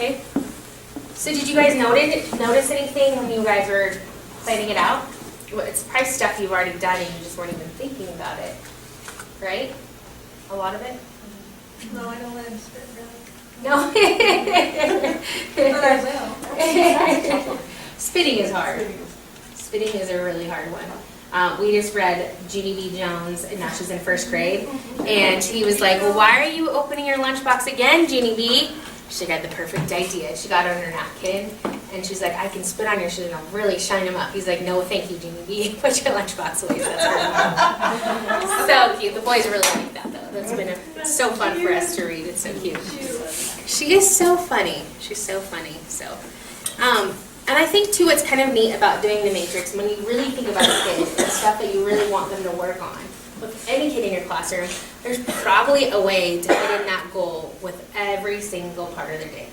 Okay. So did you guys notice anything when you guys were planning it out? Well, it's probably stuff you've already done and you just weren't even thinking about it, right? A lot of it? No, I don't let him spit really. No. But I will. Spitting is hard. Spitting is a really hard one. We just read Jeannie B. Jones, and now she's in first grade, and he was like, well, why are you opening your lunchbox again, Jeannie B.? She got the perfect idea. She got it on her napkin, and she's like, I can spit on your shoes and I'll really shine them up. He's like, no, thank you, Jeannie B. Put your lunchbox away. That's so cute. The boys really like that, though. That's been so fun for us to read. It's so cute. She is so funny. She's so funny. So, and I think, too, what's kind of neat about doing the matrix, when you really think about a kid and stuff that you really want them to work on, with any kid in your classroom, there's probably a way to fit in that goal with every single part of their day,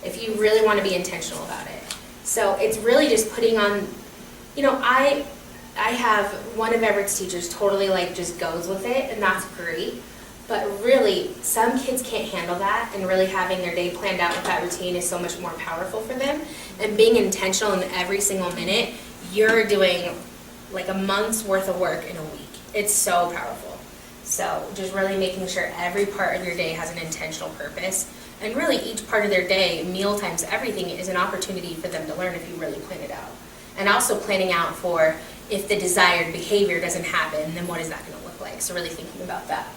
if you really want to be intentional about it. So it's really just putting on, I have one of Everett's teachers totally just goes with it, and that's great. But really, some kids can't handle that, and really having their day planned out with that routine is so much more powerful for them. And being intentional in every single minute, you're doing like a month's worth of work in a week. It's so powerful. So just really making sure every part of your day has an intentional purpose. And really each part of their day, meal times, everything is an opportunity for them to learn if you really plan it out. And also planning out for if the desired behavior doesn't happen, then what is that going to look like? So really thinking about that.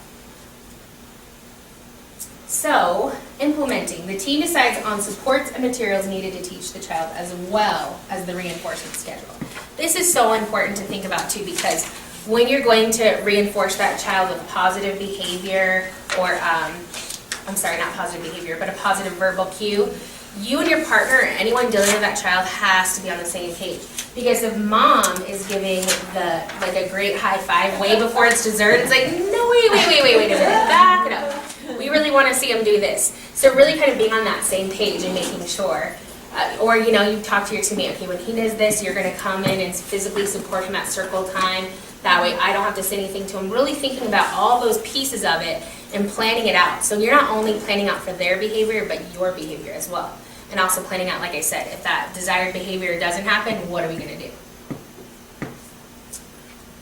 So, implementing. The team decides on supports and materials needed to teach the child as well as the reinforcement schedule. This is so important to think about too, because when you're going to reinforce that child with positive behavior, or, not positive behavior, but a positive verbal cue, you and your partner or anyone dealing with that child has to be on the same page. Because if mom is giving a great high five way before it's dessert, it's like, no, wait a minute, back it up. We really want to see them do this. So really kind of being on that same page and making sure. You talk to your teammate, okay, when he does this, you're going to come in and physically support him at circle time. That way I don't have to say anything to him. Really thinking about all those pieces of it and planning it out. So you're not only planning out for their behavior, but your behavior as well. And also planning out, like I said, if that desired behavior doesn't happen, what are we going to do?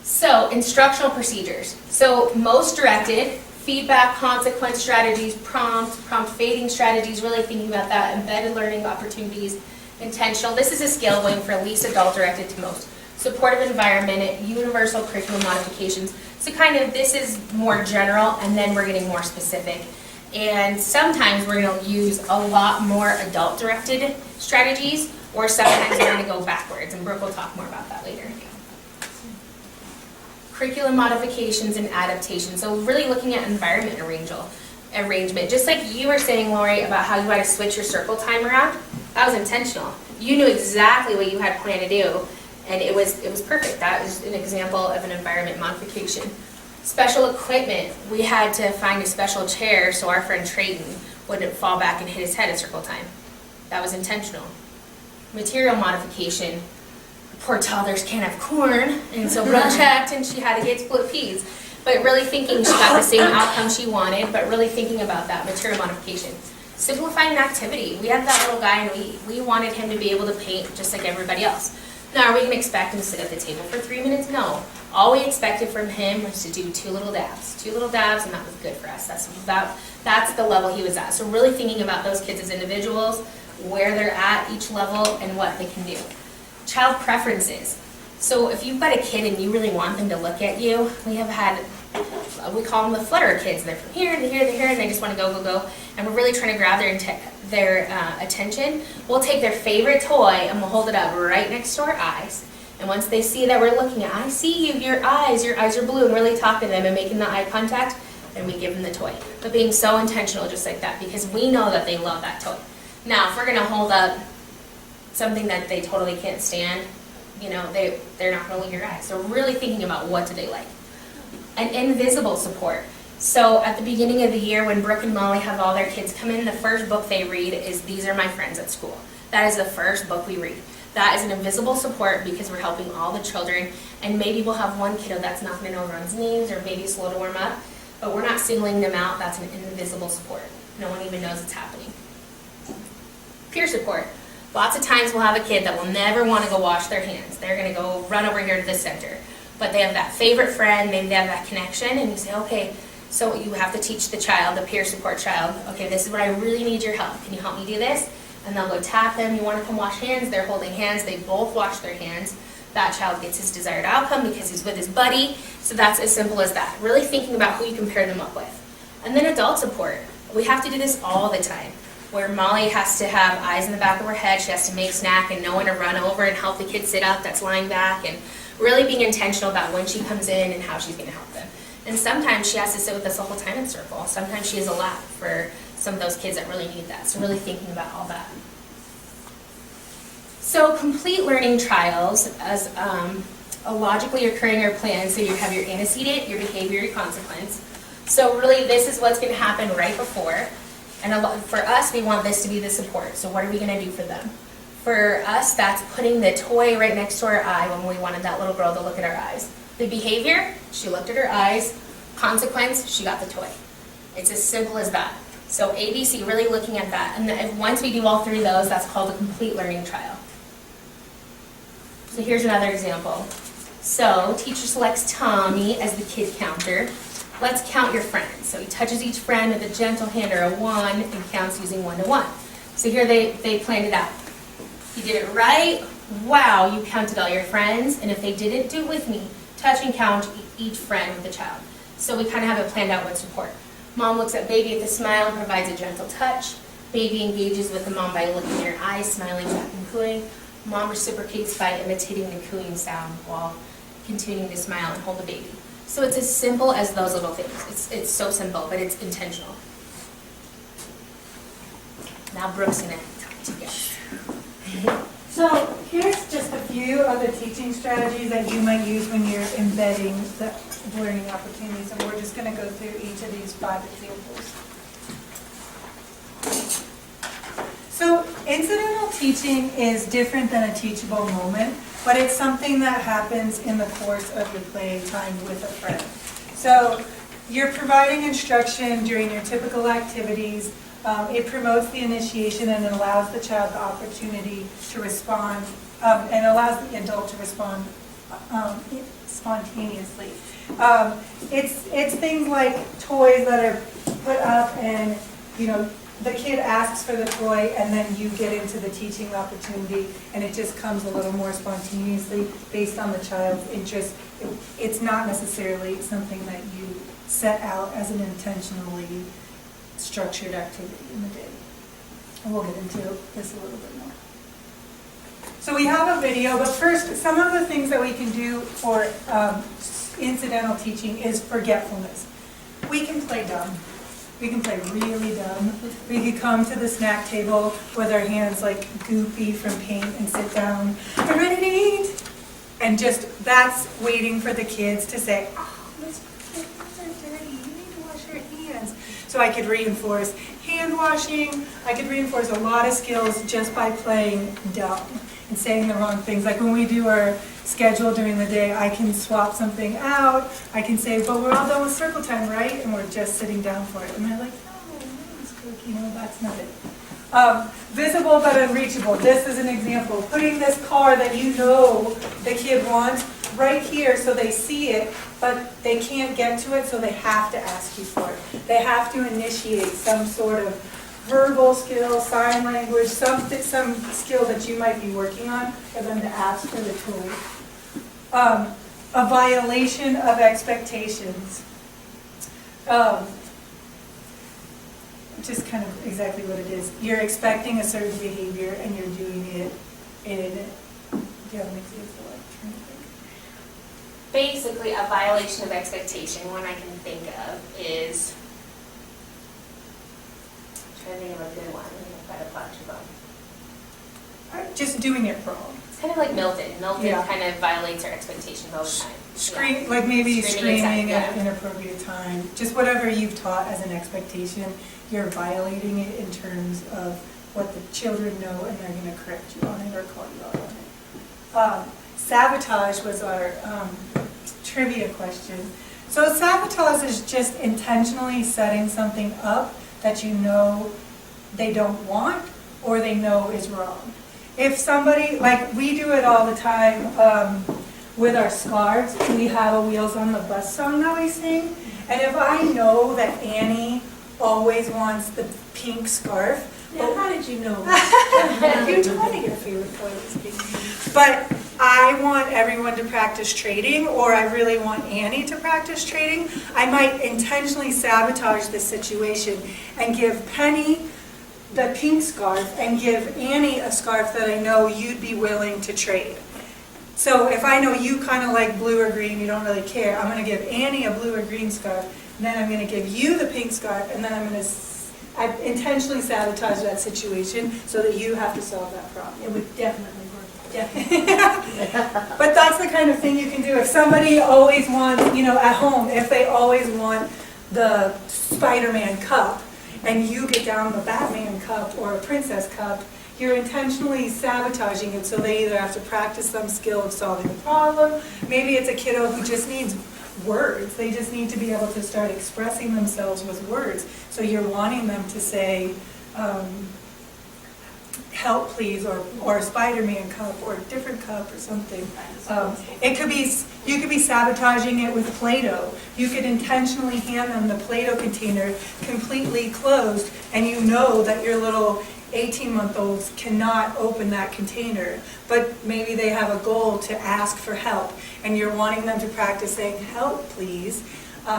So, instructional procedures. So, most directed, feedback, consequence strategies, prompt fading strategies, really thinking about that, embedded learning opportunities, intentional. This is a scale going for least adult directed to most. Supportive environment, universal curriculum modifications. So kind of this is more general, and then we're getting more specific. And sometimes we're going to use a lot more adult-directed strategies, or sometimes we're going to go backwards, and Brooke will talk more about that later. Curriculum modifications and adaptation. So really looking at environment arrangement. Just like you were saying, Lori, about how you had to switch your circle time around, that was intentional. You knew exactly what you had planned to do, and it was perfect. That was an example of an environment modification. Special equipment, we had to find a special chair so our friend Trayton wouldn't fall back and hit his head at circle time. That was intentional. Material modification, poor toddlers can't have corn, and so Brooke checked and she had to get split peas. But really thinking she got the same outcome she wanted, but really thinking about that material modification. Simplifying an activity. We had that little guy and we wanted him to be able to paint just like everybody else. Now, are we going to expect him to sit at the table for 3 minutes? No. All we expected from him was to do 2 little dabs. 2 little dabs, and that was good for us. That's the level he was at. So really thinking about those kids as individuals, where they're at each level, and what they can do. Child preferences. So if you've got a kid and you really want them to look at you, we call them the flutter kids. They're from here to here to here, and they just want to go. And we're really trying to grab their attention. We'll take their favorite toy and we'll hold it up right next to our eyes. And once they see that we're looking at, I see you, your eyes are blue, and really talking to them and making the eye contact, and we give them the toy. But being so intentional just like that, because we know that they love that toy. Now, if we're going to hold up something that they totally can't stand, they're not going to look at your eyes. So really thinking about what do they like. An invisible support. So at the beginning of the year when Brooke and Molly have all their kids come in, the first book they read is These Are My Friends at School. That is the first book we read. That is an invisible support because we're helping all the children, and maybe we'll have one kiddo that's not going to know everyone's names or maybe slow to warm up, but we're not singling them out. That's an invisible support. No one even knows it's happening. Peer support. Lots of times we'll have a kid that will never want to go wash their hands. They're going to go run over here to the center. But they have that favorite friend, maybe they have that connection, and you say, okay, so you have to teach the child, the peer support child, okay, this is what I really need your help. Can you help me do this? And they'll go tap them, you want to come wash hands? They're holding hands, they both wash their hands. That child gets his desired outcome because he's with his buddy. So that's as simple as that. Really thinking about who you can pair them up with. And then adult support. We have to do this all the time, where Molly has to have eyes in the back of her head, she has to make snack and know when to run over and help the kid sit up that's lying back, and really being intentional about when she comes in and how she's going to help them. And sometimes she has to sit with us the whole time in circle. Sometimes she is a lap for some of those kids that really need that. So really thinking about all that. So complete learning trials as a logically occurring or planned, so you have your antecedent, your behavior, your consequence. So really this is what's going to happen right before. And for us, we want this to be the support. So what are we going to do for them? For us, that's putting the toy right next to our eye when we wanted that little girl to look at our eyes. The behavior, she looked at her eyes. Consequence, she got the toy. It's as simple as that. So ABC, really looking at that. And then once we do all three of those, that's called a complete learning trial. So here's another example. So teacher selects Tommy as the kid counter. Let's count your friends. So he touches each friend with a gentle hand or a 1 and counts using 1 to 1. So here they planned it out. You did it right. Wow, you counted all your friends. And if they didn't, do it with me. Touch and count each friend with the child. So we kind of have it planned out with support. Mom looks at baby with a smile and provides a gentle touch. Baby engages with the mom by looking in her eyes, smiling back and cooing. Mom reciprocates by imitating the cooing sound while continuing to smile and hold the baby. So it's as simple as those little things. It's so simple, but it's intentional. Now Brooke's going to talk to you guys. So here's just a few other teaching strategies that you might use when you're embedding the learning opportunities, and we're just going to go through each of these 5 examples. So incidental teaching is different than a teachable moment, but it's something that happens in the course of your playing time with a friend. So you're providing instruction during your typical activities. It promotes the initiation and allows the child the opportunity to respond, and allows the adult to respond spontaneously. It's things like toys that are put up, and the kid asks for the toy, and then you get into the teaching opportunity, and it just comes a little more spontaneously based on the child's interest. It's not necessarily something that you set out as an intentionally structured activity in the day. And we'll get into this a little bit more. So we have a video, but first, some of the things that we can do for incidental teaching is forgetfulness. We can play dumb. We can play really dumb. We could come to the snack table with our hands like goopy from paint and sit down, we're ready to eat. And just, that's waiting for the kids to say, oh, those hands are dirty, you need to wash your hands. So I could reinforce hand washing. I could reinforce a lot of skills just by playing dumb and saying the wrong things. Like when we do our schedule during the day, I can swap something out. I can say, but we're all done with circle time, right? And we're just sitting down for it. And they're like, no, that's not it. Visible but unreachable. This is an example. Putting this car that you know the kid wants right here so they see it, but they can't get to it, so they have to ask you for it. They have to initiate some sort of verbal skill, sign language, some skill that you might be working on for them to ask for the toy. A violation of expectations. Just kind of exactly what it is. You're expecting a certain behavior and you're doing it in, do you have an example? Basically, a violation of expectation, one I can think of is, I'm trying to think of a good one, I've got a bunch of them. Just doing it wrong. It's kind of like Milton. Milton Yeah. kind of violates our expectations all the time. Scream, like maybe screaming at yeah. inappropriate time. Just whatever you've taught as an expectation, you're violating it in terms of what the children know, and they're going to correct you on it or call you out on it. Sabotage was our trivia question. So sabotage is just intentionally setting something up that you know they don't want, or they know is wrong. If somebody, like we do it all the time with our scarves, we have a Wheels on the Bus song that we sing, and if I know that Annie always wants the pink scarf, Now, how did you know? you told me your favorite color was pink. But I want everyone to practice trading, or I really want Annie to practice trading, I might intentionally sabotage the situation and give Penny the pink scarf and give Annie a scarf that I know you'd be willing to trade. So if I know you kind of like blue or green, you don't really care, I'm going to give Annie a blue or green scarf, and then I'm going to give you the pink scarf, and then I'm going to intentionally sabotage that situation so that you have to solve that problem. It would definitely work, definitely. But that's the kind of thing you can do. If somebody always wants, at home, if they always want the Spider-Man cup, and you get down the Batman cup or a princess cup, you're intentionally sabotaging it so they either have to practice some skill of solving the problem, maybe it's a kiddo who just needs words. They just need to be able to start expressing themselves with words. So you're wanting them to say, help please, or a Spider-Man cup, or a different cup, or something. You could be sabotaging it with Play-Doh. You could intentionally hand them the Play-Doh container completely closed, and you know that your little 18-month-olds cannot open that container, but maybe they have a goal to ask for help, and you're wanting them to practice saying, help please.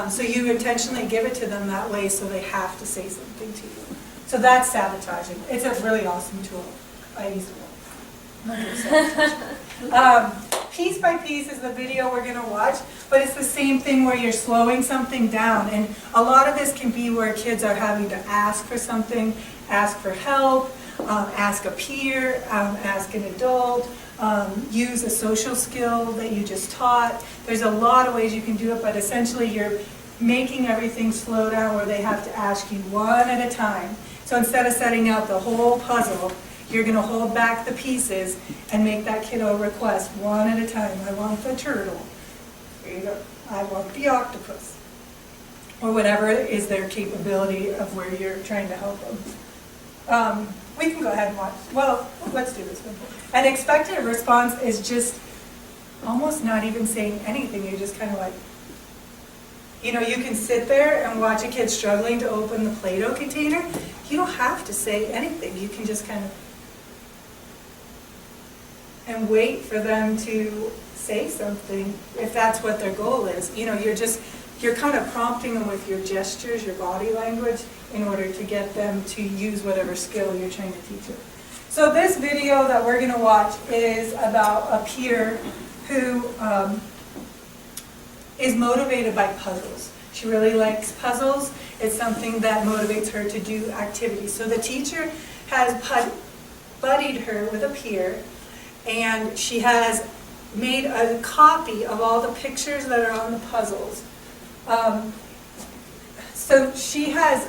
So you intentionally give it to them that way so they have to say something to you. So that's sabotaging. It's a really awesome tool. I use it. Piece by piece is the video we're going to watch, but it's the same thing where you're slowing something down. And a lot of this can be where kids are having to ask for something, ask for help, ask a peer, ask an adult, use a social skill that you just taught. There's a lot of ways you can do it, but essentially you're making everything slow down where they have to ask you one at a time. So instead of setting out the whole puzzle, you're going to hold back the pieces and make that kiddo request one at a time. I want the turtle. Here you go. I want the octopus. Or whatever is their capability of where you're trying to help them. We can go ahead and watch. Well, let's do this one. An expected response is just almost not even saying anything. You're just kind of like, you can sit there and watch a kid struggling to open the Play-Doh container. You don't have to say anything. You can just kind of and wait for them to say something if that's what their goal is. You're kind of prompting them with your gestures, your body language, in order to get them to use whatever skill you're trying to teach them. So this video that we're going to watch is about a peer who is motivated by puzzles. She really likes puzzles. It's something that motivates her to do activities. So the teacher has buddied her with a peer, and she has made a copy of all the pictures that are on the puzzles. So she has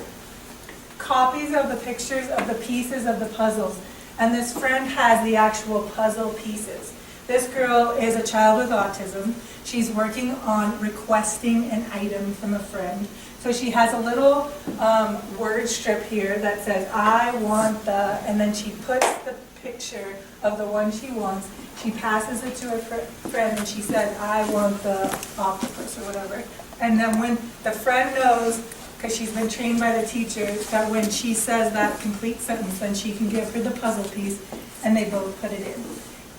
copies of the pictures of the pieces of the puzzles, and this friend has the actual puzzle pieces. This girl is a child with autism. She's working on requesting an item from a friend. So she has a little word strip here that says, I want the, and then she puts the picture of the one she wants. She passes it to her friend and she says, I want the octopus or whatever. And then when the friend knows, because she's been trained by the teacher, that when she says that complete sentence, then she can give her the puzzle piece, and they both put it in.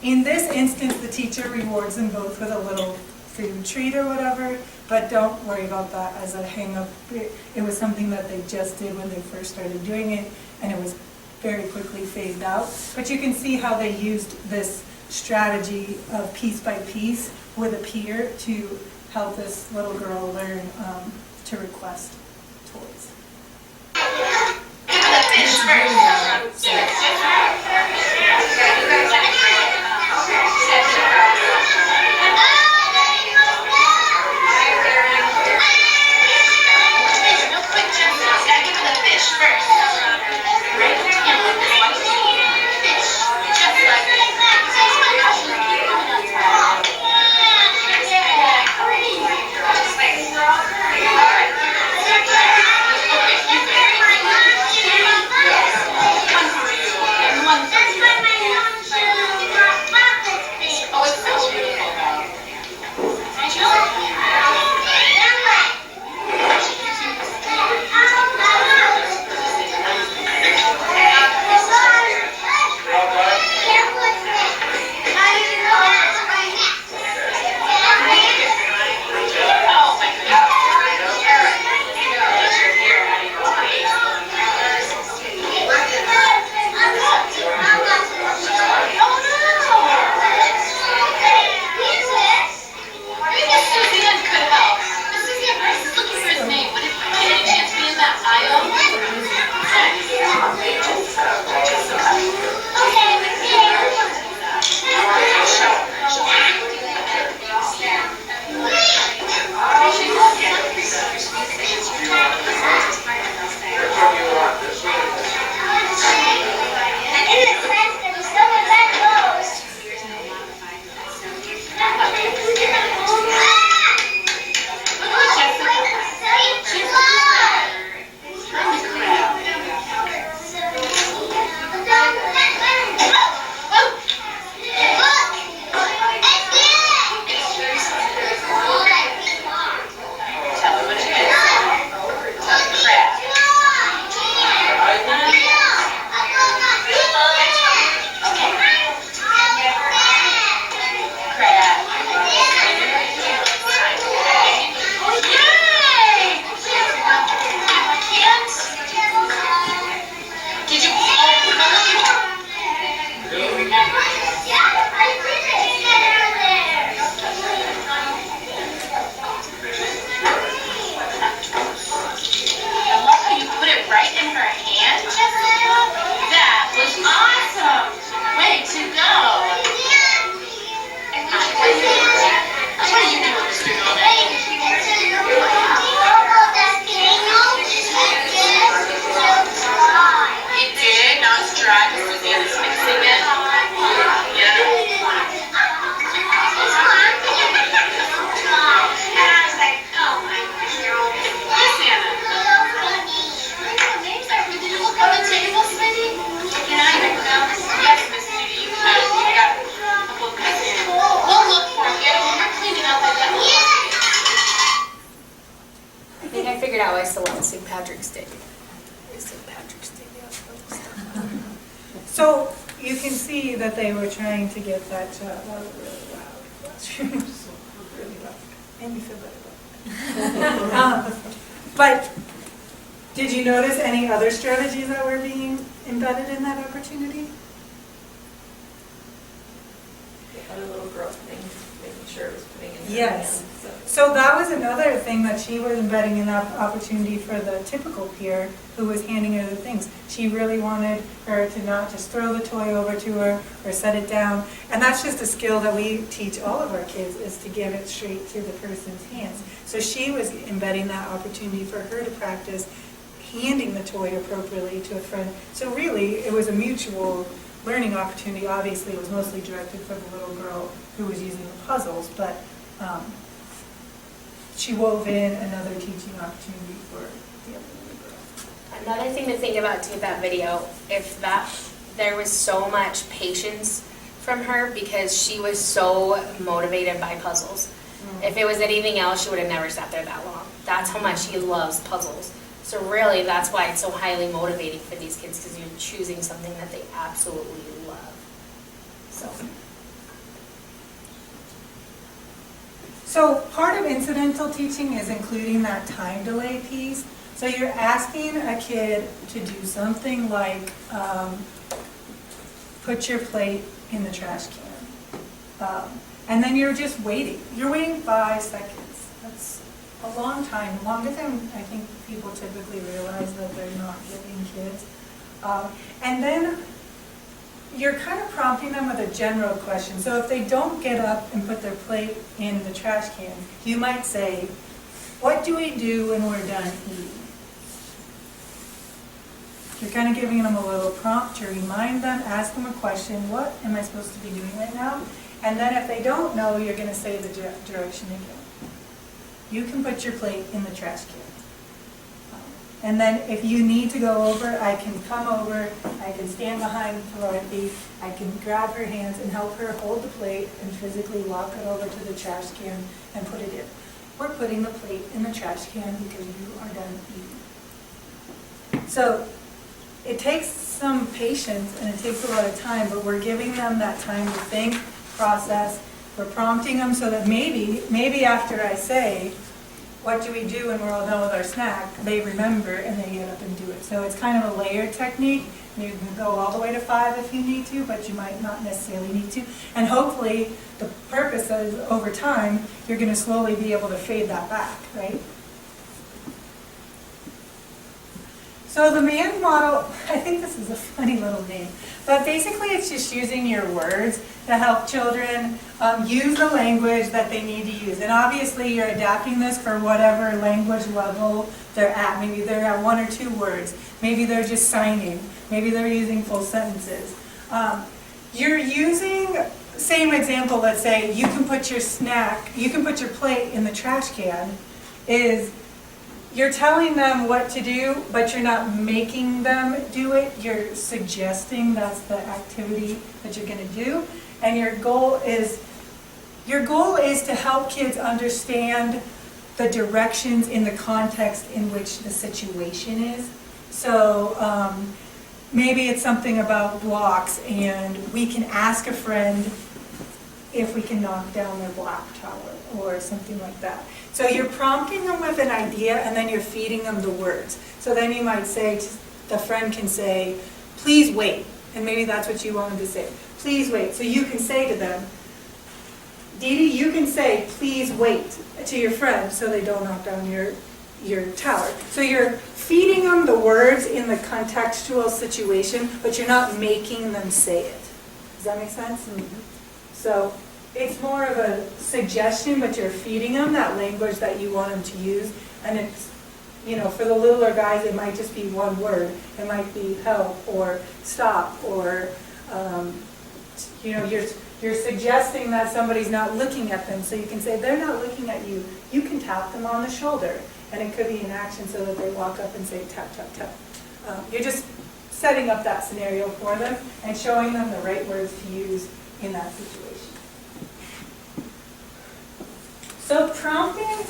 In this instance, the teacher rewards them both with a little food treat or whatever, but don't worry about that as a hang-up. It was something that they just did when they first started doing it, and it was very quickly phased out. But you can see how they used this strategy of piece by piece with a peer to help this little girl learn to request toys. figured out why I still love St. Patrick's Day. It's St. Patrick's Day, yeah, So you can see that they were trying to get that child, that was really loud. Really loud. Made me feel better. But did you notice any other strategies that were being embedded in that opportunity? The other little girl thing, making sure it was putting in her Yes. hand, so. So that was another thing that she was embedding in that opportunity for the typical peer who was handing her the things. She really wanted her to not just throw the toy over to her or set it down. And that's just a skill that we teach all of our kids, is to give it straight to the person's hands. So she was embedding that opportunity for her to practice handing the toy appropriately to a friend. So really, it was a mutual learning opportunity. Obviously, it was mostly directed for the little girl who was using the puzzles, but she wove in another teaching opportunity for the other little girl. Another thing to think about too with that video, if there was so much patience from her because she was so motivated by puzzles. If it was anything else, she would have never sat there that long. That's how much she loves puzzles. So really, that's why it's so highly motivating for these kids, because you're choosing something that they absolutely love. So part of incidental teaching is including that time delay piece. So you're asking a kid to do something like put your plate in the trash can. And then you're just waiting. You're waiting 5 seconds. That's a long time, longer than I think people typically realize that they're not giving kids. And then you're kind of prompting them with a general question. So if they don't get up and put their plate in the trash can, you might say, what do we do when we're done eating? You're kind of giving them a little prompt to remind them, ask them a question, what am I supposed to be doing right now? And then if they don't know, you're going to say the direction again. You can put your plate in the trash can. And then if you need to go over, I can come over, I can stand behind Dorothy, I can grab her hands and help her hold the plate and physically walk it over to the trash can and put it in. We're putting the plate in the trash can because you are done eating. So it takes some patience and it takes a lot of time, but we're giving them that time to think, process. We're prompting them so that maybe after I say, what do we do when we're all done with our snack, they remember and they get up and do it. So it's kind of a layered technique. You can go all the way to 5 if you need to, but you might not necessarily need to. And hopefully the purpose is over time, you're going to slowly be able to fade that back, right? So the MAN model, I think this is a funny little name, but basically it's just using your words to help children use the language that they need to use. And obviously you're adapting this for whatever language level they're at. Maybe they're at 1 or 2 words. Maybe they're just signing. Maybe they're using full sentences. You're using, same example, let's say you can put your plate in the trash can, is you're telling them what to do, but you're not making them do it. You're suggesting that's the activity that you're going to do. And your goal is to help kids understand the directions in the context in which the situation is. So maybe it's something about blocks, and we can ask a friend if we can knock down their block tower or something like that. So you're prompting them with an idea, and then you're feeding them the words. So then you might say, the friend can say, please wait. And maybe that's what you wanted to say. Please wait. So you can say to them, Dee Dee, you can say, please wait, to your friend so they don't knock down your tower. So you're feeding them the words in the contextual situation, but you're not making them say it. Does that make sense? Mm-hmm. So it's more of a suggestion, but you're feeding them that language that you want them to use. And it's, for the littler guys, it might just be one word. It might be help or stop or, you're suggesting that somebody's not looking at them. So you can say, they're not looking at you. You can tap them on the shoulder. And it could be an action so that they walk up and say, tap, tap, tap. You're just setting up that scenario for them and showing them the right words to use in that situation. So prompting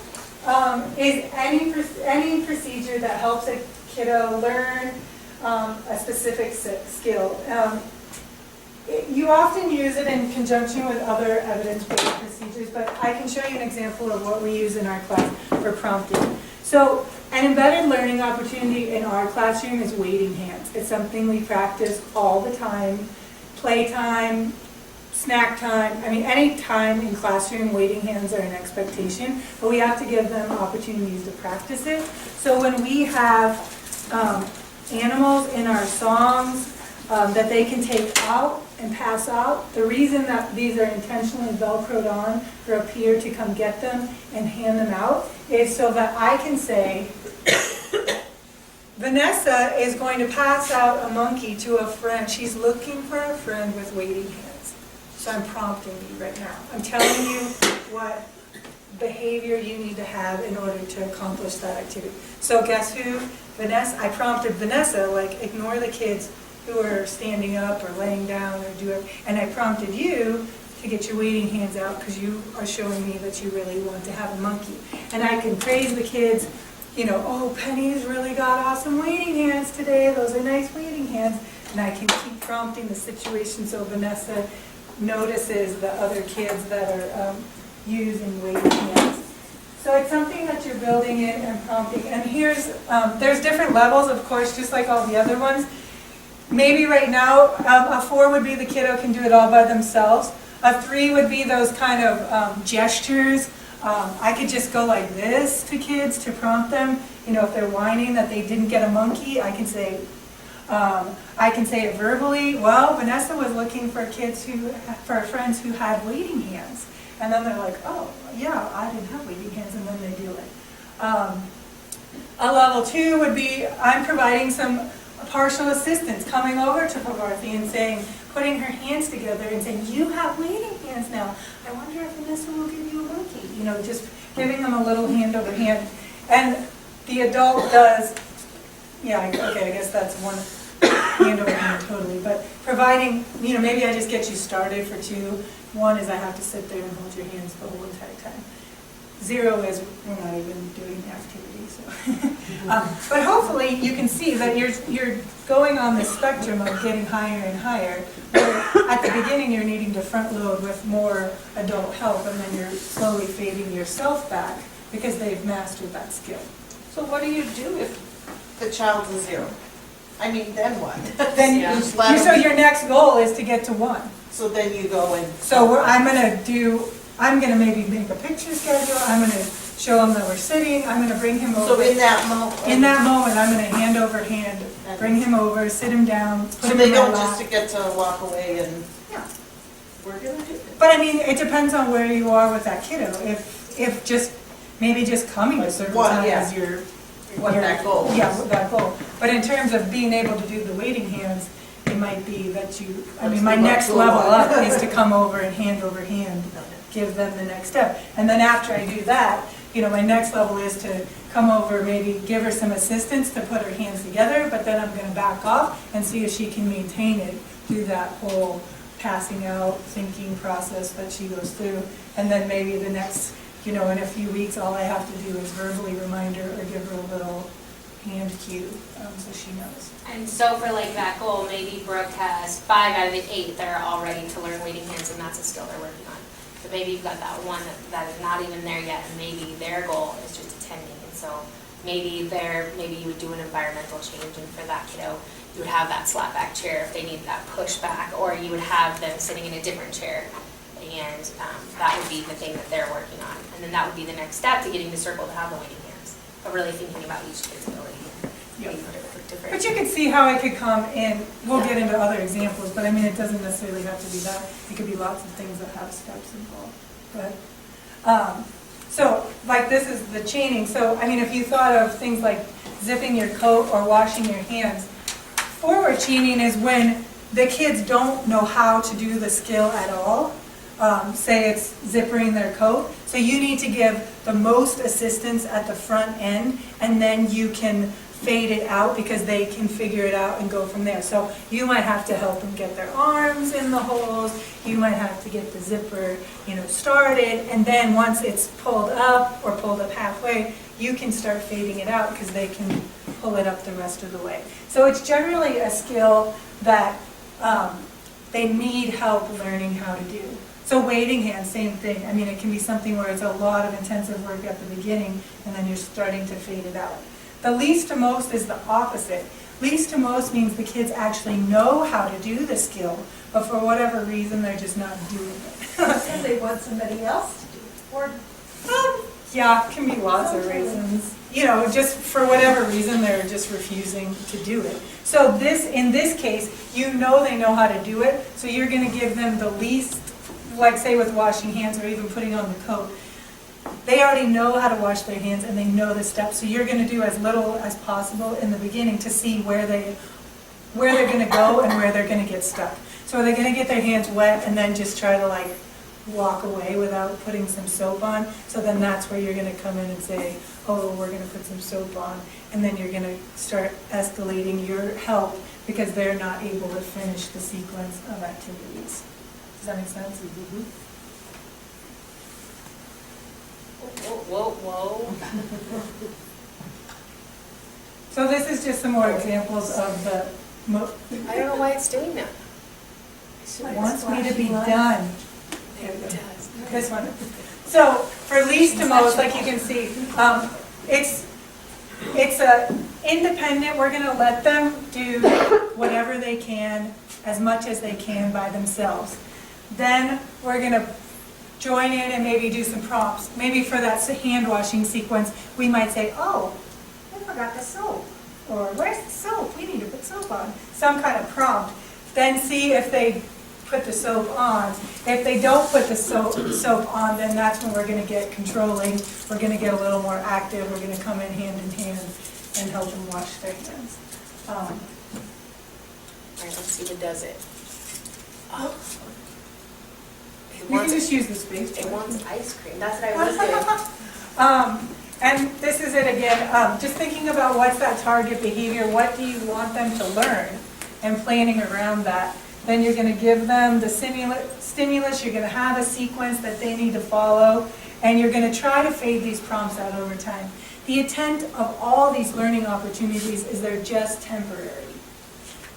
is any procedure that helps a kiddo learn a specific skill. You often use it in conjunction with other evidence-based procedures, but I can show you an example of what we use in our class for prompting. So an embedded learning opportunity in our classroom is waiting hands. It's something we practice all the time, playtime, snack time. I mean, any time in classroom, waiting hands are an expectation, but we have to give them opportunities to practice it. So when we have animals in our songs that they can take out and pass out, the reason that these are intentionally Velcroed on for a peer to come get them and hand them out is so that I can say, Vanessa is going to pass out a monkey to a friend. She's looking for a friend with waiting hands. So I'm prompting you right now. I'm telling you what behavior you need to have in order to accomplish that activity. So guess who? Vanessa. I prompted Vanessa, like, ignore the kids who are standing up or laying down or do it. And I prompted you to get your waiting hands out because you are showing me that you really want to have a monkey. And I can praise the kids, you know, oh, Penny's really got awesome waiting hands today. Those are nice waiting hands. And I can keep prompting the situation so Vanessa notices the other kids that are using waiting hands. So it's something that you're building in and prompting. And here's, there's different levels, of course, just like all the other ones. Maybe right now, a 4 would be the kiddo can do it all by themselves. A 3 would be those kind of gestures. I could just go like this to kids to prompt them. You know, if they're whining that they didn't get a monkey, I can say it verbally. Well, Vanessa was looking for for friends who had waiting hands. And then they're like, oh, yeah, I didn't have waiting hands, and then they do it. A level 2 would be, I'm providing some partial assistance, coming over to Pavarthi and saying, putting her hands together and saying, you have waiting hands now. I wonder if Vanessa will give you a monkey. You know, just giving them a little hand over hand. And the adult does, yeah, okay, I guess that's one hand over hand totally, but providing, you know, maybe I just get you started for 2. 1 is I have to sit there and hold your hands the whole entire time. 0 is we're not even doing the activity. So. But hopefully you can see that you're going on this spectrum of getting higher and higher. Where at the beginning you're needing to front load with more adult help, and then you're slowly fading yourself back because they've mastered that skill. So what do you do if the child's a 0? I mean, then what? Then Yeah. so your next goal is to get to 1. So then you go and... So I'm going to maybe make a picture schedule. I'm going to show him that we're sitting. I'm going to bring him over. So in that moment... In that moment, I'm going to hand over hand, bring him over, sit him down, put So him they in my don't lap. just get to walk away and... Yeah. We're gonna do it. But I mean, it depends on where you are with that kiddo. If just, maybe just coming to certain What, time yeah. is your... What that goal is. Yeah, what that goal. But in terms of being able to do the waiting hands, it might be that you, I mean, my next level up is to come over and hand over hand, give them the next step. And then after I do that, you know, my next level is to come over, maybe give her some assistance to put her hands together, but then I'm going to back off and see if she can maintain it through that whole passing out, thinking process that she goes through. And then maybe the next, you know, in a few weeks, all I have to do is verbally remind her or give her a little hand cue so she knows. And so for like that goal, maybe Brooke has 5 out of the 8 that are all ready to learn waiting hands, and that's a skill they're working on. But maybe you've got that one that is not even there yet, and maybe their goal is just attending. And so maybe you would do an environmental change, and for that kiddo, you would have that slap back chair if they need that push back, or you would have them sitting in a different chair. And that would be the thing that they're working on. And then that would be the next step to getting the circle to have the waiting hands. But really thinking about each kid's ability. Yep. Different. But you can see how it could come in, we'll Yeah. get into other examples, but I mean, it doesn't necessarily have to be that. It could be lots of things that have steps involved. But, so, like this is the chaining. So, I mean, if you thought of things like zipping your coat or washing your hands, forward chaining is when the kids don't know how to do the skill at all. Say it's zippering their coat. So you need to give the most assistance at the front end, and then you can fade it out because they can figure it out and go from there. So you might have to help them get their arms in the holes, you might have to get the zipper, started, and then once it's pulled up or pulled up halfway, you can start fading it out because they can pull it up the rest of the way. So it's generally a skill that they need help learning how to do. So waving hands, same thing. I mean, it can be something where it's a lot of intensive work at the beginning and then you're starting to fade it out. The least to most is the opposite. Least to most means the kids actually know how to do the skill, but for whatever reason, they're just not doing it. So they want somebody else to do it, or Yeah, it can be lots of reasons. Just for whatever reason, they're just refusing to do it. So in this case, they know how to do it, so you're gonna give them the least, like say with washing hands or even putting on the coat. They already know how to wash their hands and they know the steps, so you're gonna do as little as possible in the beginning to see where they're gonna go and where they're gonna get stuck. So are they gonna get their hands wet and then just try to walk away without putting some soap on? So then that's where you're gonna come in and say, oh, we're gonna put some soap on, and then you're gonna start escalating your help because they're not able to finish the sequence of activities. Does that make sense? Mm-hmm. Whoa. So this is just some more examples of the, I don't know why it's doing that. it wants me to be done. It does. This one. So for least to most, like you can see, it's independent. We're going to let them do whatever they can, as much as they can by themselves. Then we're going to join in and maybe do some prompts. Maybe for that hand washing sequence, we might say, oh, I forgot the soap. Or where's the soap? We need to put soap on. Some kind of prompt. Then see if they put the soap on. If they don't put the soap on, then that's when we're going to get controlling. We're going to get a little more active. We're going to come in hand and help them wash their hands. All right, let's see what does it. Oh. You can just use the space. It wants ice cream. That's what I was doing. And this is it again. Just thinking about what's that target behavior. What do you want them to learn? And planning around that. Then you're going to give them the stimulus. You're going to have a sequence that they need to follow. And you're going to try to fade these prompts out over time. The intent of all these learning opportunities is they're just temporary.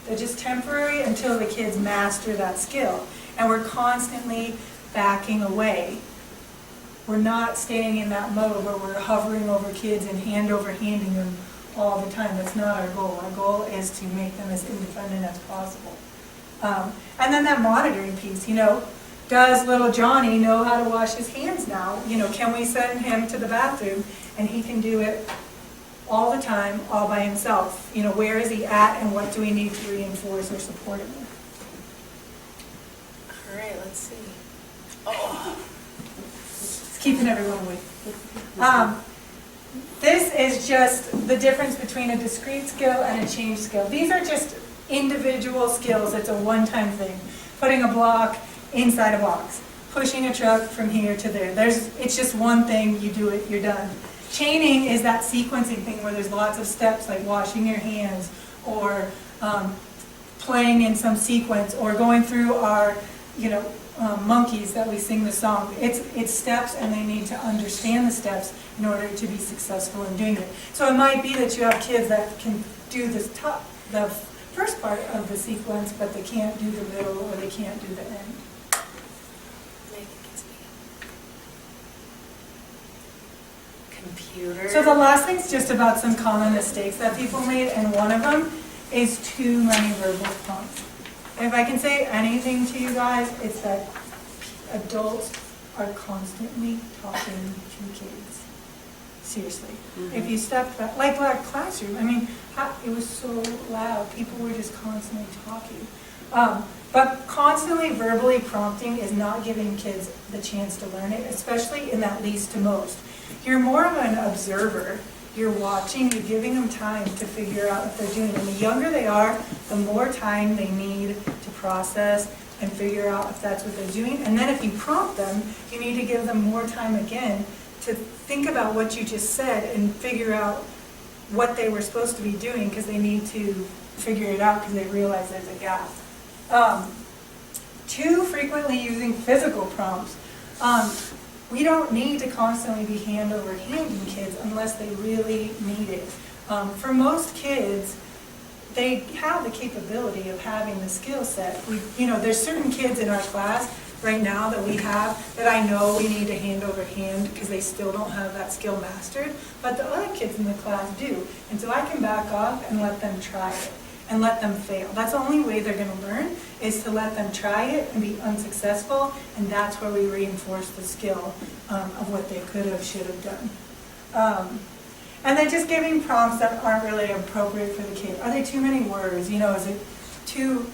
They're just temporary until the kids master that skill. And we're constantly backing away. We're not staying in that mode where we're hovering over kids and hand over handing them all the time. That's not our goal. Our goal is to make them as independent as possible. And then that monitoring piece, does little Johnny know how to wash his hands now? Can we send him to the bathroom and he can do it all the time, all by himself? Where is he at and what do we need to reinforce or support him with? All right, let's see. Oh. It's keeping everyone awake. This is just the difference between a discrete skill and a change skill. These are just individual skills. It's a one-time thing. Putting a block inside a box. Pushing a truck from here to there. It's just one thing, you do it, you're done. Chaining is that sequencing thing where there's lots of steps like washing your hands or playing in some sequence or going through our monkeys that we sing the song. It's steps and they need to understand the steps in order to be successful in doing it. So it might be that you have kids that can do the first part of the sequence, but they can't do the middle or they can't do the end. Computer. So the last thing's just about some common mistakes that people made, and one of them is too many verbal prompts. If I can say anything to you guys, it's that adults are constantly talking to kids. Seriously. Mm-hmm. If you step back, like our classroom, it was so loud. People were just constantly talking. But constantly verbally prompting is not giving kids the chance to learn it, especially in that least to most. You're more of an observer. You're watching, you're giving them time to figure out what they're doing. And the younger they are, the more time they need to process and figure out if that's what they're doing. And then if you prompt them, you need to give them more time again to think about what you just said and figure out what they were supposed to be doing because they need to figure it out because they realize there's a gap. Too frequently using physical prompts. We don't need to constantly be hand over handing kids unless they really need it. For most kids, they have the capability of having the skill set. There's certain kids in our class right now that we have that I know we need to hand over hand because they still don't have that skill mastered, but the other kids in the class do. And so I can back off and let them try it and let them fail. That's the only way they're going to learn, is to let them try it and be unsuccessful, and that's where we reinforce the skill of what they could have, should have done. And then just giving prompts that aren't really appropriate for the kid. Are they too many words? Is it too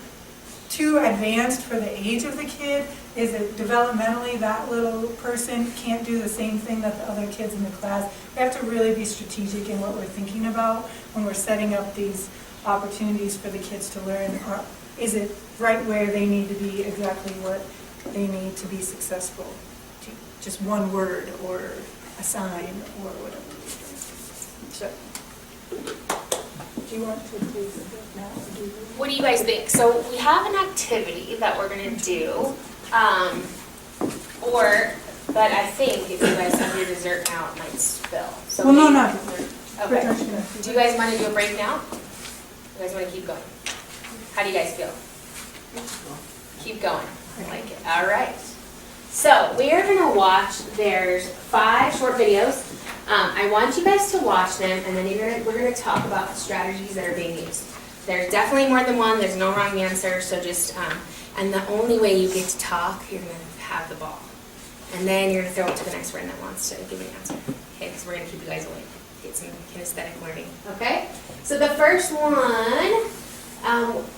advanced for the age of the kid? Is it developmentally that little person can't do the same thing that the other kids in the class? We have to really be strategic in what we're thinking about when we're setting up these opportunities for the kids to learn. Or is it right where they need to be, exactly what they need to be successful? Just one word or a sign or whatever. So, do you want to please now? What do you guys think? So we have an activity that we're gonna do, but I think if you guys have your dessert now, it might spill. So Well, no, maybe- not. Okay. Do you guys want to do a break now? You guys want to keep going? How do you guys feel? Keep going. I like it. All right. So we are going to watch, there's 5 short videos. I want you guys to watch them, and then we're going to talk about the strategies that are being used. There's definitely more than one. There's no wrong answer. So just, and the only way you get to talk, you're going to have the ball. And then you're going to throw it to the next friend that wants to give an answer. Okay, because we're going to keep you guys awake. Get some kinesthetic learning. Okay? So the first one,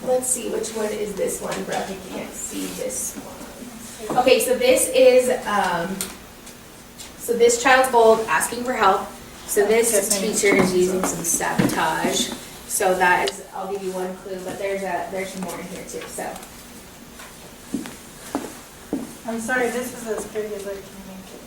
let's see, which one is this one? Brett, you can't see this one. Okay, so this is, so this child's bold, asking for help. So this teacher is using some sabotage. So that is, I'll give you one clue, but there's more in here too. So I'm sorry, this is as big as I can make it.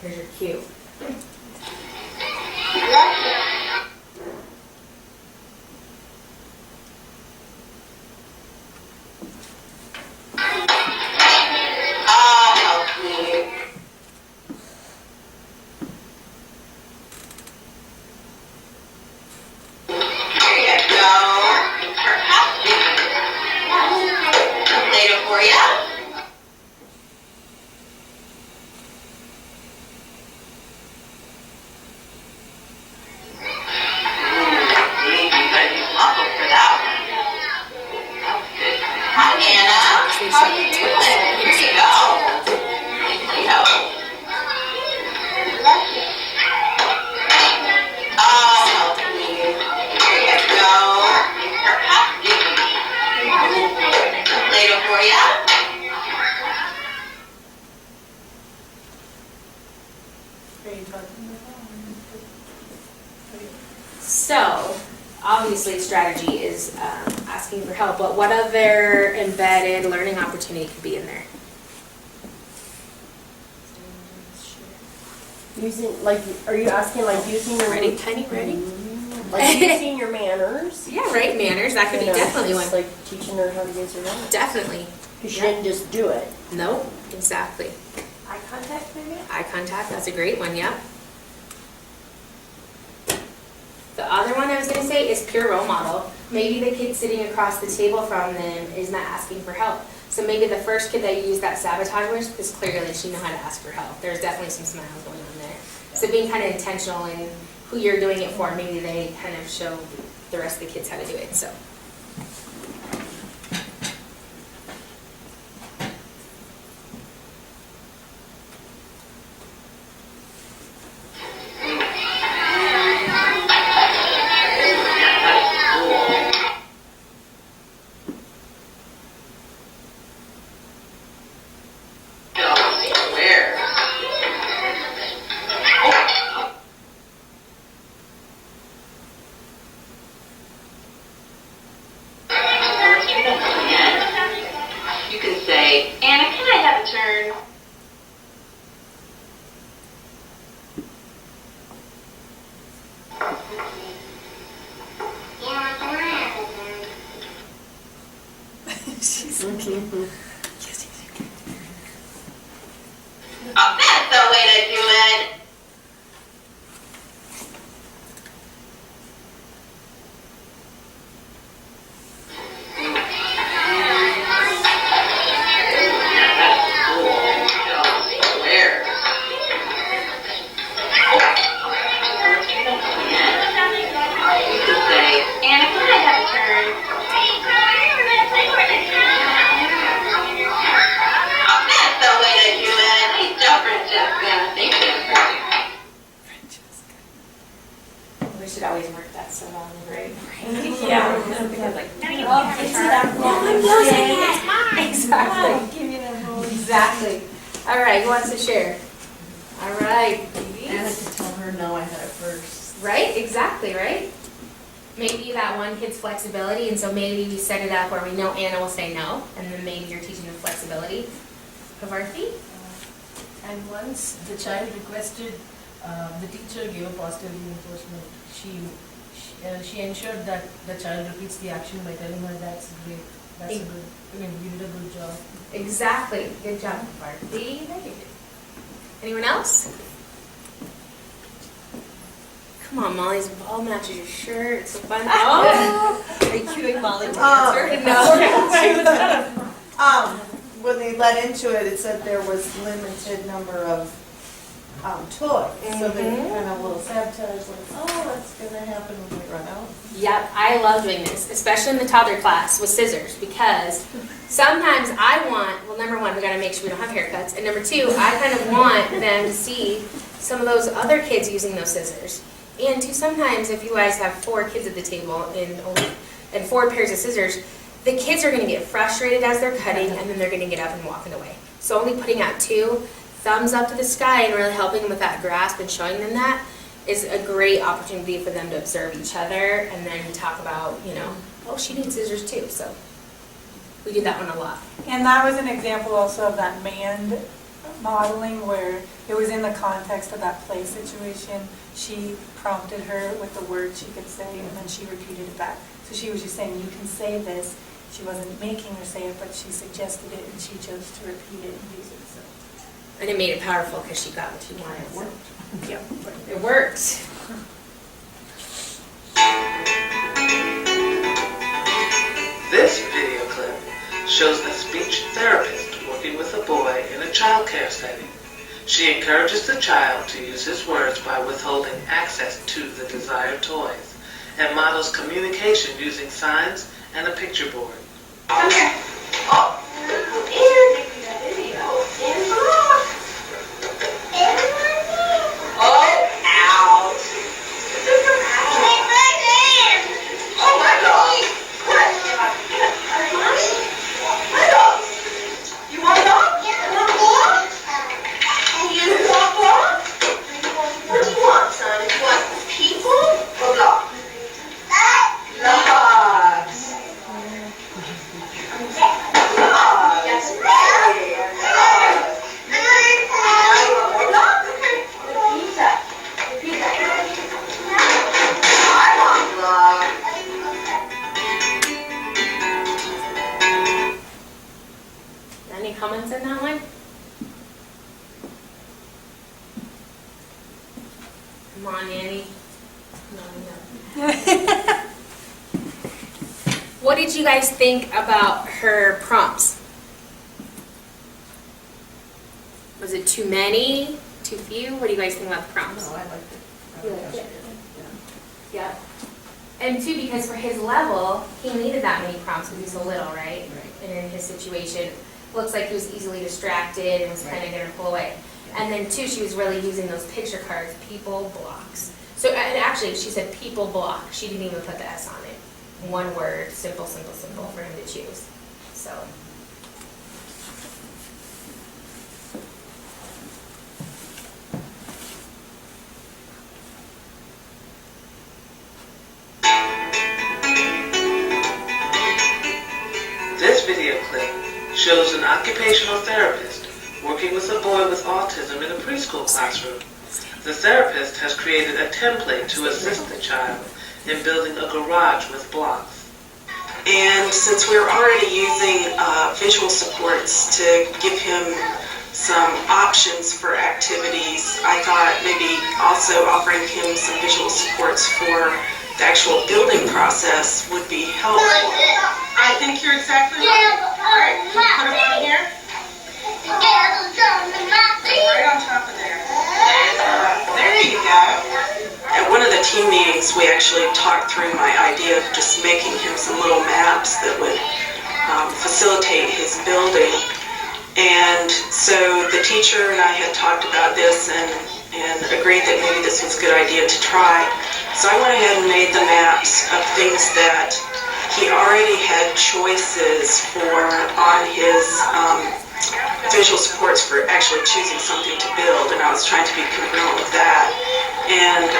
here's your cue. So, obviously strategy is asking for help, but what other embedded learning opportunity could be in there? Using, like, are you asking like using your... Ready, Penny, ready? Like using your manners? Yeah, right, manners, that could be definitely one. Just like teaching her how to use her manners. Definitely. Because she didn't just do it. Nope, exactly. Eye contact maybe? Eye contact, that's a great one, yep. The other one I was going to say is peer role model. Maybe the kid sitting across the table from them is not asking for help. So maybe the first kid that you used that sabotage with, because clearly she knew how to ask for help. There's definitely some smiles going on there. So being kind of intentional in who you're doing it for, maybe they kind of show the rest of the kids how to do it. So. Oh, that's the way to do it. Where? You could say, Anna, can I have a turn? Oh, that's the way to do it. Hey, Francesca. Thank you. We should always work that so long, right? Yeah. Because like, now you Oh, can have a it's turn. that wrong. Exactly. Give me that wrong. Exactly. All right, who wants to share? All right, Anna ladies. could tell her no, I had it first. Right, exactly, right? Maybe that one kid's flexibility, and so maybe we set it up where we know Anna will say no, and then maybe you're teaching them flexibility. Pavarthi? And once the child requested, the teacher gave a positive reinforcement. She ensured that the child repeats the action by telling her that's great, that's a good, you did a good job. Exactly. Good job, Pavarthi. Anyone else? Come on, Molly's ball matches your shirt. It's so fun. Oh! Are you cueing Molly to No. When they let into it, it said there was limited number of toys. So they kind of little sabotage, like, oh, that's gonna happen when we run out. Yep, I love doing this, especially in the toddler class with scissors, because sometimes I want, well, number one, we gotta make sure we don't have haircuts, and number two, I kind of want them to see some of those other kids using those scissors. And two, sometimes if you guys have 4 kids at the table and 4 pairs of scissors, the kids are gonna get frustrated as they're cutting, and then they're gonna get up and walking away. So only putting out 2, thumbs up to the sky, and really helping them with that grasp and showing them that is a great opportunity for them to observe each other and then talk about, oh, she needs scissors too. So we do that one a lot. And that was an example also of that manned modeling where it was in the context of that play situation. She prompted her with the word she could say, and then she repeated it back. So she was just saying, you can say this. She wasn't making her say it, but she suggested it, and she chose to repeat it and use it. So. And it made it powerful because she got what she wanted. It worked. Yep, it worked. This video clip shows a speech therapist working with a boy in a child care setting. She encourages the child to use his words by withholding access to the desired toys and models communication using signs and a picture board. Okay. Oh, ouch. Oh my God. What? You want a dog? You want a dog? You want a dog? What do you want, son? Do you want people or blocks? Blocks. Yes, right. Any comments on that one? Come on, Annie. No. What did you guys think about her prompts? Was it too many? Too few? What do you guys think about the prompts? No, I liked it. You liked it? Yeah. And two, because for his level, he needed that many prompts because he's so little, right? And in his situation, looks like he was easily distracted and was kind of going to pull away. And then two, she was really using those picture cards, people, blocks. So and actually, she said people block. She didn't even put the S on it. One word, simple, simple, simple for him to choose. So. This video clip shows an occupational therapist working with a boy with autism in a preschool classroom. The therapist has created a template to assist the child in building a garage with blocks. And since we're already using visual supports to give him some options for activities, I thought maybe also offering him some visual supports for the actual building process would be helpful. I think you're exactly right. All right, can you put them on here? Right on top of there. There you go. At one of the team meetings, we actually talked through my idea of just making him some little maps that would facilitate his building. And so the teacher and I had talked about this and agreed that maybe this was a good idea to try. So I went ahead and made the maps of things that he already had choices for on his visual supports for actually choosing something to build, and I was trying to be congruent with that. And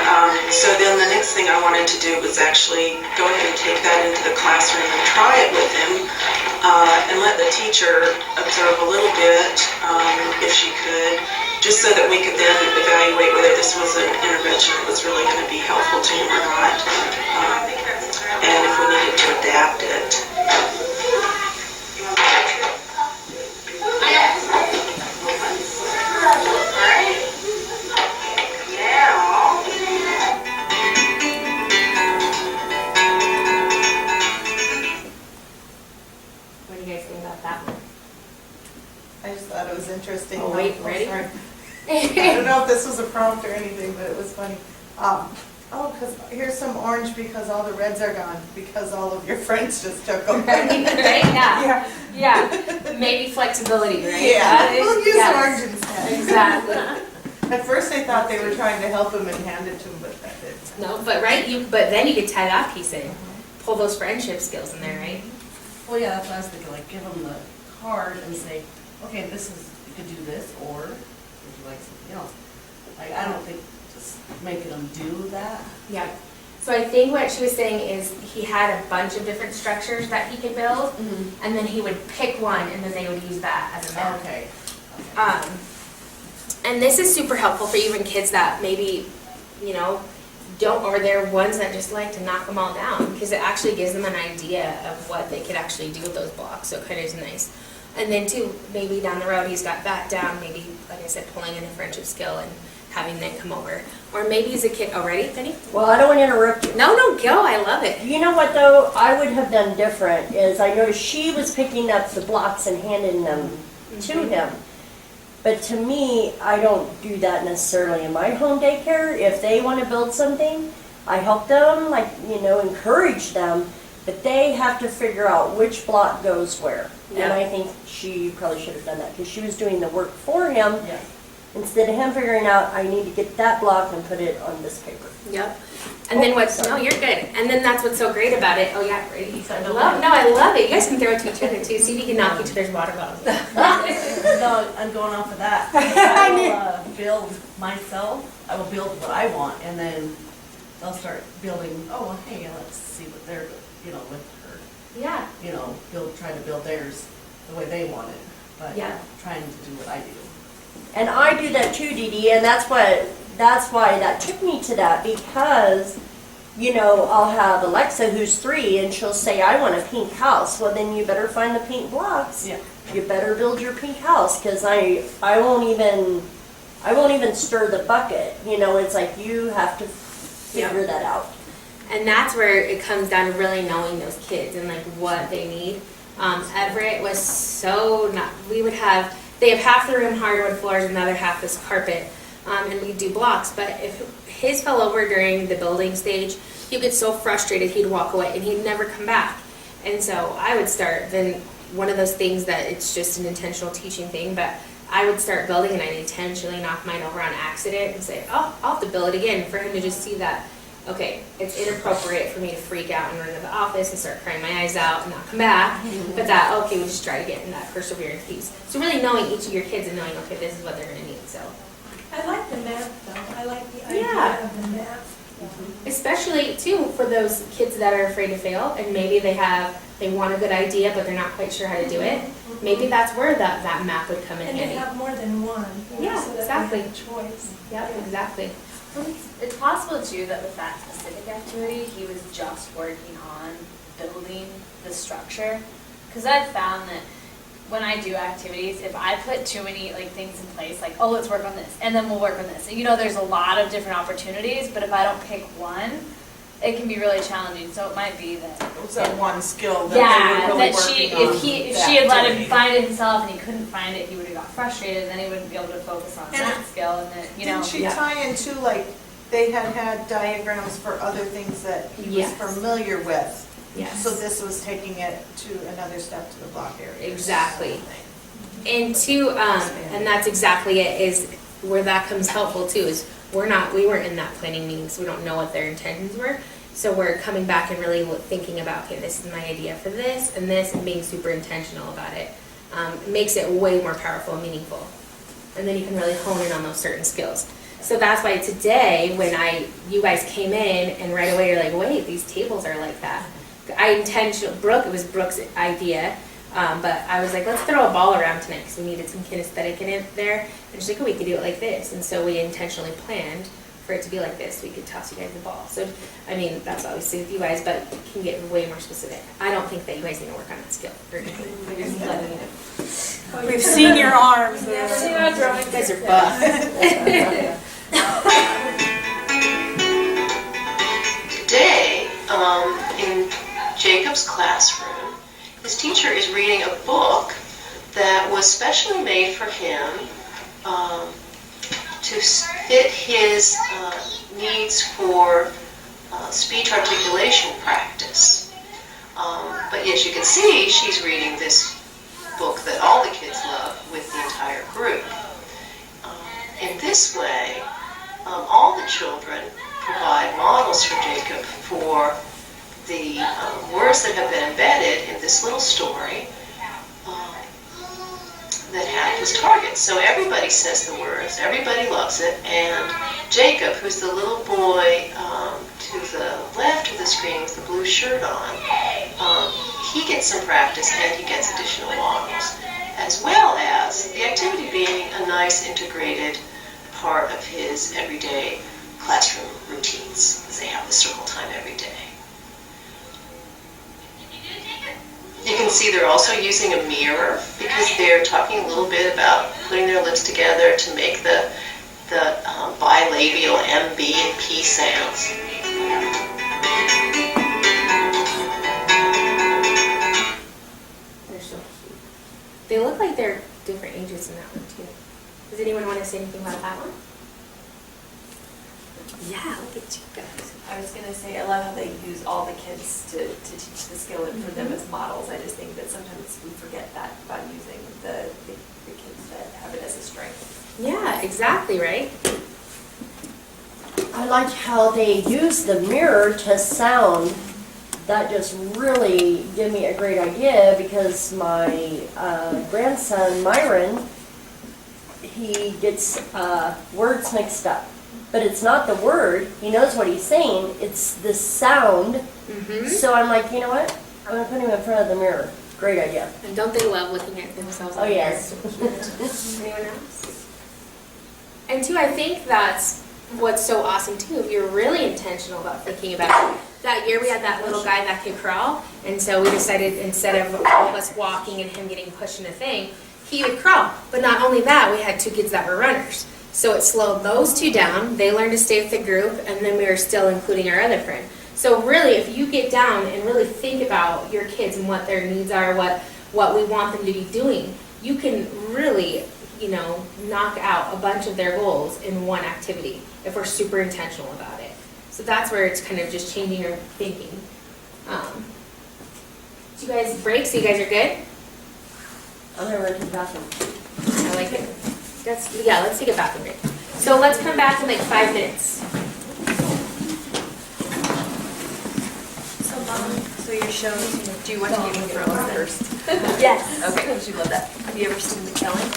so then the next thing I wanted to do was actually go ahead and take that into the classroom and try it with him, and let the teacher observe a little bit, if she could, just so that we could then evaluate whether this was an intervention that was really going to be helpful to him or not, and if we needed to adapt it. What do you guys think about that one? I just thought it was interesting. Oh, wait, ready? Sorry. I don't know if this was a prompt or anything, but it was funny. Because here's some orange because all the reds are gone, because all of your friends just took them. Right? Yeah. Yeah. Maybe flexibility, right? Yeah, That is- we'll use yes. orange instead. Exactly. At first I thought they were trying to help him and hand it to him, but that didn't. No, but right, but then you could tie that piece in, pull those friendship skills in there, right? Well, yeah, that's what I was thinking, like, give them the card and say, okay, this is, you could do this, or would you like something else? Like, I don't think just making them do that. Yeah. So I think what she was saying is he had a bunch of different structures that he could build, and then he would pick one, and then they would use that as a map. Okay. And this is super helpful for even kids that maybe, you know, don't, or they're ones that just like to knock them all down, because it actually gives them an idea of what they could actually do with those blocks, so it kind of is nice. And then too, maybe down the road, he's got that down, maybe, like I said, pulling in a friendship skill and having them come over. Or maybe he's a kid, oh, ready, Penny? Well, I don't want to interrupt you. No, go, I love it. You know what though, I would have done different is I noticed she was picking up the blocks and handing them to him. But to me, I don't do that necessarily in my home daycare. If they want to build something, I help them, like, you know, encourage them, but they have to figure out which block goes where. Yeah. And I think she probably should have done that because she was doing the work for him Yeah. instead of him figuring out, I need to get that block and put it on this paper. Yep. And then what's, sorry. no, you're good. And then that's what's so great about it. Oh yeah, ready? I I love it. You guys can throw it to each other too. See if you can knock each other's water bottles. No, I'm going off of that. I will build myself, I will build what I want, and then they'll start building, oh, well, hey, let's see what they're, you know, with her, Yeah. you know, try to build theirs the way they want it, but Yeah. trying to do what I do. And I do that too, Dee Dee, and that's why that took me to that, because, you know, I'll have Alexa, who's 3, and she'll say, I want a pink house. Well, then you better find the pink blocks. Yeah. You better build your pink house, because I won't even stir the bucket. You know, it's like you have to figure that out. And that's where it comes down to really knowing those kids and like what they need. Everett was so not, they have half the room hardwood floors and the other half is carpet. And we do blocks, but if his fell over during the building stage, he'd get so frustrated he'd walk away and he'd never come back. And so I would start, then one of those things that it's just an intentional teaching thing, but I would start building and I'd intentionally knock mine over on accident and say, oh, I'll have to build it again, for him to just see that, okay, it's inappropriate for me to freak out and run to the office and start crying my eyes out and not come back, but that, okay, we'll just try it again, and that perseverance piece. So really knowing each of your kids and knowing, okay, this is what they're gonna need, so. I like the map though, I like the idea Yeah. of the map. Especially too for those kids that are afraid to fail and maybe they want a good idea but they're not quite sure how to do it. Maybe that's where that map would come in And they handy. have more than one, you know, Yeah, so that exactly. they have a choice. Yep, exactly. It's possible too that with that specific activity, he was just working on building the structure. Because I've found that when I do activities, if I put too many like things in place, like, oh, let's work on this, and then we'll work on this. And, you know, there's a lot of different opportunities, but if I don't pick one, it can be really challenging. So it might be that. It was that one skill that Yeah, they were really that she, working on. if she that had let him activity. find it himself and he couldn't find it, he would have got frustrated, and then he wouldn't be able to focus on And that skill, and then, you know. Didn't she tie into, like, they had diagrams for other things that he was Yes. familiar with? Yes. So this was taking it to another step to the block area. Exactly. And two, and that's exactly it, is where that comes helpful too, is we weren't in that planning meeting, so we don't know what their intentions were. So we're coming back and really thinking about, okay, this is my idea for this, and being super intentional about it. It makes it way more powerful and meaningful. And then you can really hone in on those certain skills. So that's why today, when you guys came in, and right away you're like, wait, these tables are like that. It was Brooke's idea, but I was like, let's throw a ball around tonight because we needed some kinesthetic in it there. And she's like, oh, we could do it like this. And so we intentionally planned for it to be like this. We could toss you guys the ball. So, I mean, that's obviously with you guys, but it can get way more specific. I don't think that you guys need to work on that skill. We're just letting you know. We've seen your arms. You guys are buff. Today, in Jacob's classroom, his teacher is reading a book that was specially made for him to fit his needs for speech articulation practice. But as you can see, she's reading this book that all the kids love with the entire group. In this way, all the children provide models for Jacob for the words that have been embedded in this little story that had his targets. So everybody says the words, everybody loves it, and Jacob, who's the little boy to the left of the screen with the blue shirt on, he gets some practice and he gets additional models, as well as the activity being a nice integrated part of his everyday classroom routines, because they have the circle time every day. You can see they're also using a mirror because they're talking a little bit about putting their lips together to make the bilabial M, B, and P sounds. They're so cute. They look like they're different ages in that one too. Does anyone want to say anything about that one? Yeah, look at you guys. I was gonna say, I love how they use all the kids to teach the skill and for them as models. I just think that sometimes we forget that about using the kids that have it as a strength. Yeah, exactly, right? I like how they use the mirror to sound. That just really gave me a great idea because my grandson, Myron, he gets words mixed up. But it's not the word. He knows what he's saying. It's the sound. Mm-hmm. So I'm like, you know what? I'm going to put him in front of the mirror. Great idea. And don't they love looking at themselves? Oh, yes. Anyone else? And two, I think that's what's so awesome too. If you're really intentional about thinking about it. That year we had that little guy that could crawl, and so we decided instead of all of us walking and him getting pushed in a thing, he would crawl. But not only that, we had two kids that were runners. So it slowed those two down. They learned to stay with the group, and then we were still including our other friend. So really, if you get down and really think about your kids and what their needs are, what we want them to be doing, you can really, knock out a bunch of their goals in one activity if we're super intentional about it. So that's where it's kind of just changing your thinking. Do you guys break so you guys are good? I'm going to run to the bathroom. I like it. Let's take a bathroom break. So let's come back in like 5 minutes. So Mom, so you're showing, do you want to Game of Thrones first? Yes. Okay, would you love that? Have you ever seen The Killing?